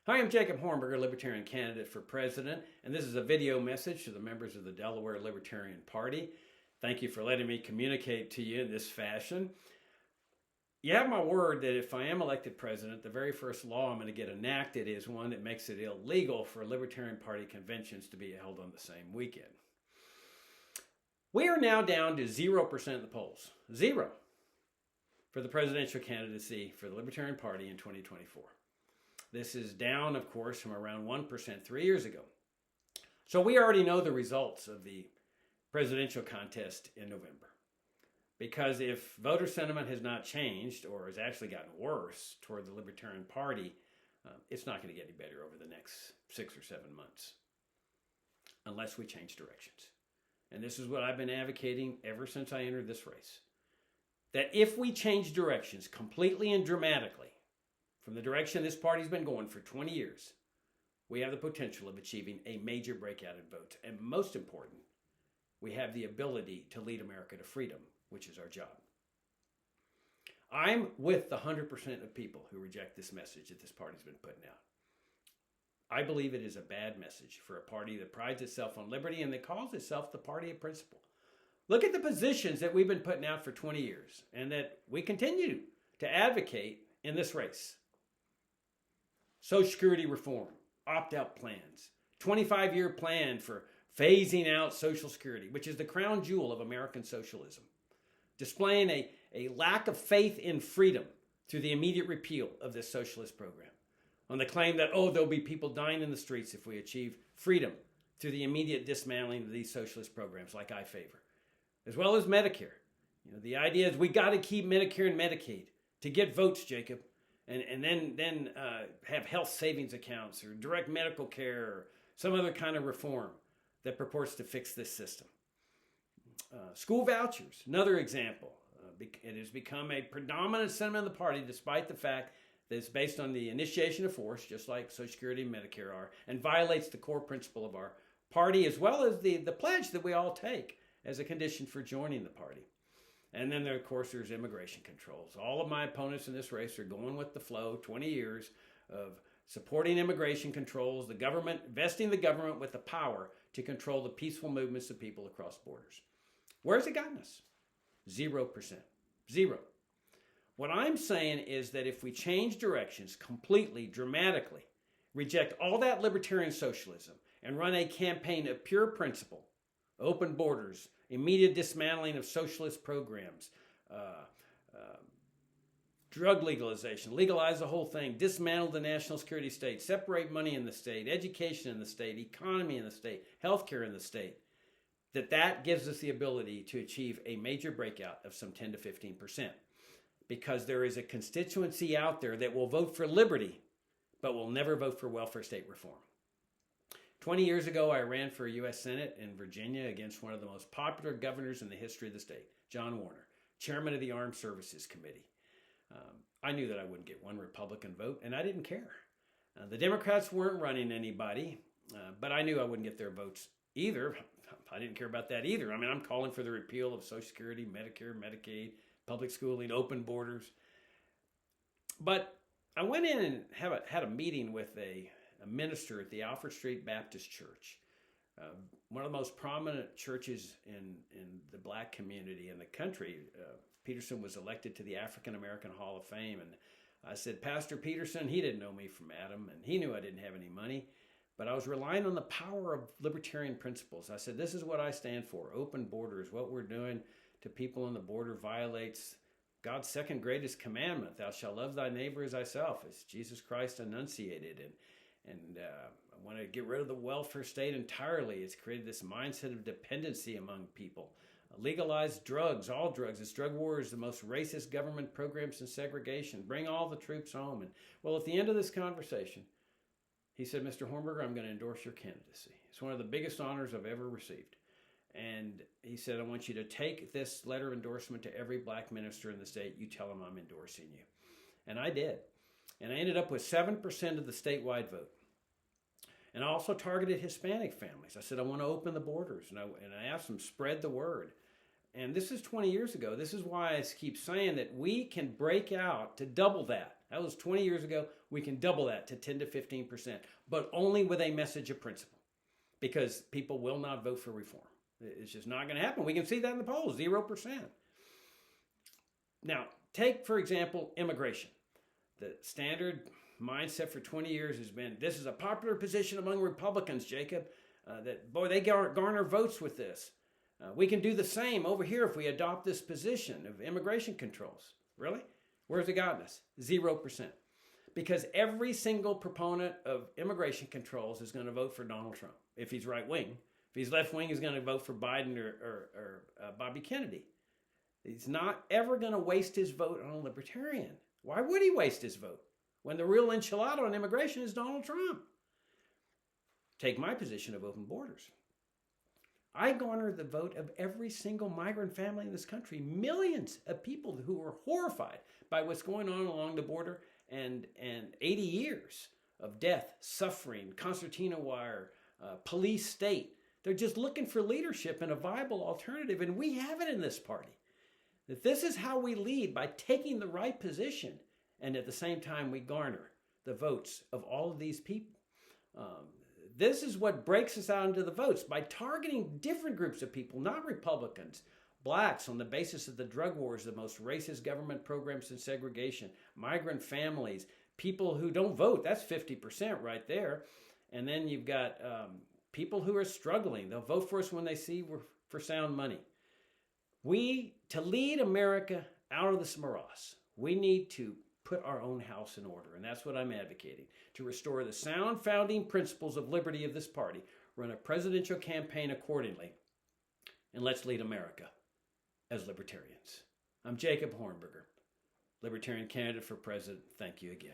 Hi, I'm Jacob Hornberger, Libertarian candidate for president, and this is a video message to the members of the Delaware Libertarian Party. Thank you for letting me communicate to you in this fashion. You have my word that if I am elected president, the very first law I'm going to get enacted is one that makes it illegal for Libertarian Party conventions to be held on the same weekend. We are now down to 0% in the polls. Zero for the presidential candidacy for the Libertarian Party in 2024. This is down, of course, from around 1% 3 years ago. So we already know the results of the presidential contest in November. Because if voter sentiment has not changed or has actually gotten worse toward the Libertarian Party, it's not going to get any better over the next 6 or 7 months unless we change directions. And this is what I've been advocating ever since I entered this race. That if we change directions completely and dramatically from the direction this party's been going for 20 years, we have the potential of achieving a major breakout in votes. And most important, we have the ability to lead America to freedom, which is our job. I'm with the 100% of people who reject this message that this party's been putting out. I believe it is a bad message for a party that prides itself on liberty and that calls itself the party of principle. Look at the positions that we've been putting out for 20 years and that we continue to advocate in this race. Social Security reform, opt-out plans, 25-year plan for phasing out Social Security, which is the crown jewel of American socialism, displaying a lack of faith in freedom through the immediate repeal of this socialist program, on the claim that, there'll be people dying in the streets if we achieve freedom through the immediate dismantling of these socialist programs like I favor, as well as Medicare. The idea is we got to keep Medicare and Medicaid to get votes, Jacob, and then have health savings accounts or direct medical care or some other kind of reform that purports to fix this system. School vouchers, another example. It has become a predominant sentiment of the party despite the fact that it's based on the initiation of force, just like Social Security and Medicare are, and violates the core principle of our party as well as the pledge that we all take as a condition for joining the party. And then, of course, there's immigration controls. All of my opponents in this race are going with the flow, 20 years of supporting immigration controls, the government, vesting the government with the power to control the peaceful movements of people across borders. Where's it gotten us? 0%. Zero. What I'm saying is that if we change directions completely, dramatically, reject all that libertarian socialism, and run a campaign of pure principle, open borders, immediate dismantling of socialist programs, drug legalization, legalize the whole thing, dismantle the national security state, separate money in the state, education in the state, economy in the state, healthcare in the state, that gives us the ability to achieve a major breakout of some 10 to 15%. Because there is a constituency out there that will vote for liberty, but will never vote for welfare state reform. 20 years ago, I ran for a U.S. Senate in Virginia against one of the most popular governors in the history of the state, John Warner, chairman of the Armed Services Committee. I knew that I wouldn't get one Republican vote, and I didn't care. The Democrats weren't running anybody, but I knew I wouldn't get their votes either. I didn't care about that either. I'm calling for the repeal of Social Security, Medicare, Medicaid, public schooling, open borders. But I went in and had a meeting with a minister at the Alfred Street Baptist Church, one of the most prominent churches in the black community in the country. Peterson was elected to the African American Hall of Fame. And I said, Pastor Peterson, he didn't know me from Adam, and he knew I didn't have any money. But I was relying on the power of libertarian principles. I said, this is what I stand for. Open borders. What we're doing to people on the border violates God's second greatest commandment. Thou shalt love thy neighbor as thyself, as Jesus Christ enunciated. And I want to get rid of the welfare state entirely. It's created this mindset of dependency among people. Legalize drugs, all drugs. This drug war is the most racist government program since segregation. Bring all the troops home. And well, at the end of this conversation, he said, Mr. Hornberger, I'm going to endorse your candidacy. It's one of the biggest honors I've ever received. And he said, I want you to take this letter of endorsement to every black minister in the state. You tell them I'm endorsing you. And I did. And I ended up with 7% of the statewide vote. And I also targeted Hispanic families. I said, I want to open the borders. And I asked them, spread the word. And this is 20 years ago. This is why I keep saying that we can break out to double that That was 20 years ago. We can double that to 10 to 15%, but only with a message of principle, because people will not vote for reform. It's just not going to happen. We can see that in the polls, 0%. Now, take, for example, immigration. The standard mindset for 20 years has been, this is a popular position among Republicans, Jacob, that, boy, they garner votes with this. We can do the same over here if we adopt this position of immigration controls. Really? Where's it gotten us? 0%. Because every single proponent of immigration controls is going to vote for Donald Trump if he's right wing. If he's left wing, he's going to vote for Biden or Bobby Kennedy. He's not ever going to waste his vote on a libertarian. Why would he waste his vote when the real enchilada on immigration is Donald Trump? Take my position of open borders. I garner the vote of every single migrant family in this country. Millions of people who are horrified by what's going on along the border, and 80 years of death, suffering, concertina wire, police state. They're just looking for leadership and a viable alternative, and we have it in this party. That this is how we lead, by taking the right position, and at the same time we garner the votes of all of these people. This is what breaks us out into the votes, by targeting different groups of people, not Republicans, blacks on the basis of the drug wars, the most racist government program since segregation, migrant families, people who don't vote, that's 50% right there. And then you've got people who are struggling. They'll vote for us when they see we're for sound money. To lead America out of this morass, we need to put our own house in order. And that's what I'm advocating, to restore the sound founding principles of liberty of this party, run a presidential campaign accordingly, and let's lead America as libertarians. I'm Jacob Hornberger, Libertarian candidate for president. Thank you again.